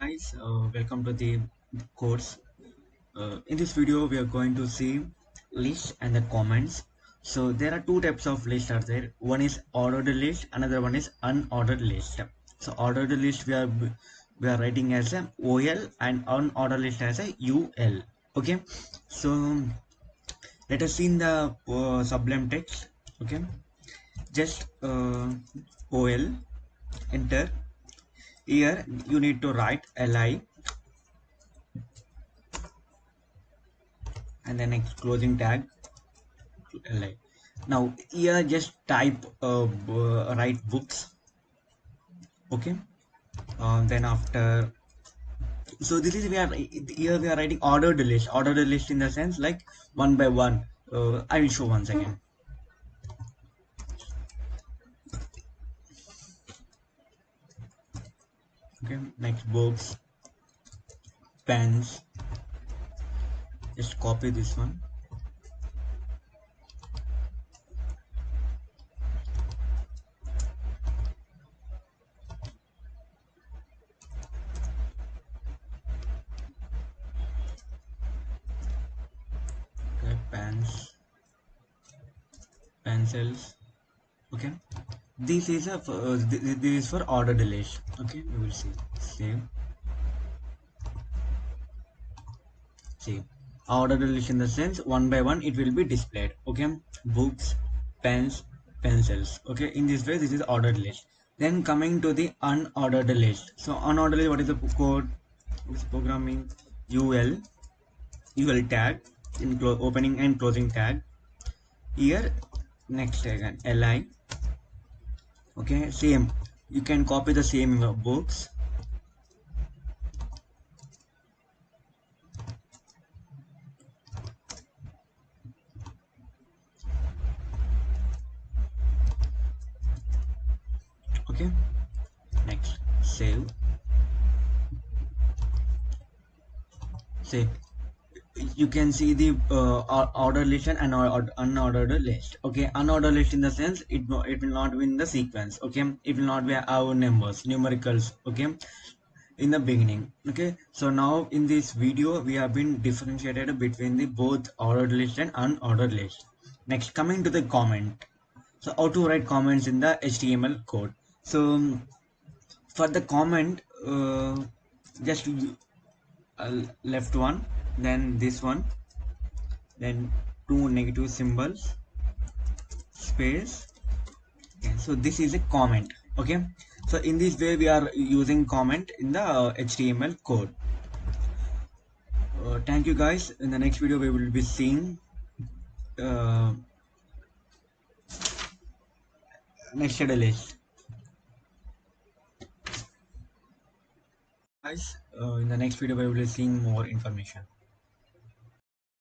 Guys, welcome to the course. In this video we are going to see list and the comments. So there are two types of lists are there. One is ordered list, another one is unordered list. So ordered list we are writing as a OL and unordered list as a UL. Okay, so let us see in the sublime text. Okay, just OL, enter. Here you need to write li and then next closing tag li. Now here just type write books. Okay, then after, so this is we are here we are writing ordered list in the sense like one by one. I will show once again. Okay, next books, pens, just copy this one. Okay, pens, pencils. Okay, this is a this is for ordered list. Okay, we will see. Save ordered list in the sense one by one it will be displayed. Okay, books, pens, pencils. Okay, in this way this is ordered list. Then coming to the unordered list. So unordered list, what is the code? What is programming? ul tag in opening and closing tag. Here next again li. Okay, same, you can copy the same books. Okay, next save. You can see the ordered list and unordered list. Okay, unordered list in the sense it will not be in the sequence. Okay, it will not be our numbers, numericals. Okay, in the beginning. Okay, so now in this video we have been differentiated between the both ordered list and unordered list. Next, coming to the comment. So how to write comments in the HTML code. So for the comment, just left one, then this one, then two negative symbols, space. Okay, so this is a comment. Okay, so in this way we are using comment in the HTML code. Thank you guys. In the next video we will be seeing uh, nested list. Guys, in the next video we will be seeing more information.